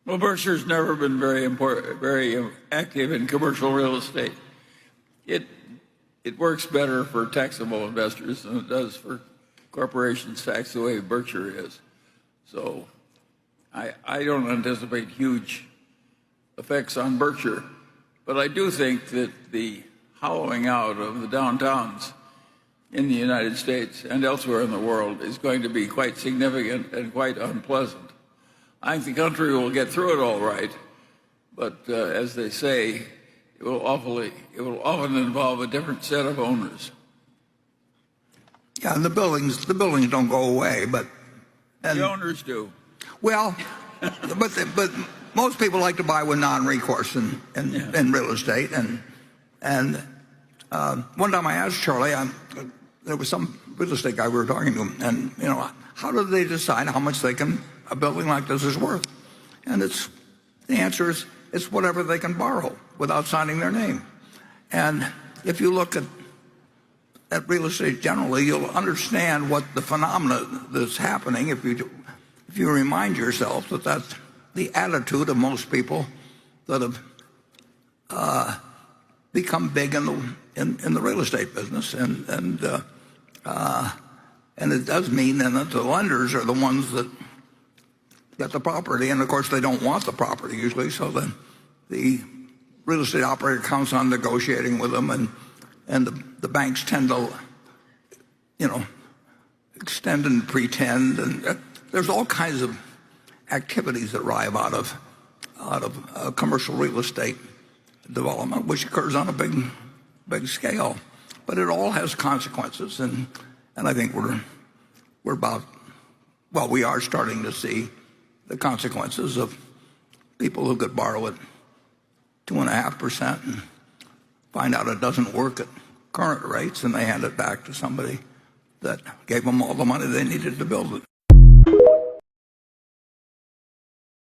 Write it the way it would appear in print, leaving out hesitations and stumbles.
Well, Berkshire's never been very active in commercial real estate. It works better for taxable investors than it does for corporations taxed the way Berkshire is. So I don't anticipate huge effects on Berkshire, but I do think that the hollowing out of the downtowns in the United States and elsewhere in the world is going to be quite significant and quite unpleasant. I think the country will get through it all right, but as they say, it will often involve a different set of owners. Yeah, and the buildings don't go away, but the owners do. Well, but most people like to buy with non-recourse in real estate, and one time I asked Charlie, there was some real estate guy we were talking to, and how do they decide how much a building like this is worth? And the answer is it's whatever they can borrow without signing their name. And if you look at real estate generally, you'll understand what the phenomena that's happening if you remind yourself that that's the attitude of most people that have become big in the real estate business, and it does mean then that the lenders are the ones that get the property, and of course they don't want the property usually, so then the real estate operator counts on negotiating with them, and the banks tend to extend and pretend, and there's all kinds of activities that arrive out of commercial real estate development, which occurs on a big scale, but it all has consequences, and I think we are starting to see the consequences of people who could borrow at 2.5% and find out it doesn't work at current rates, and they hand it back to somebody that gave them all the money they needed to build it.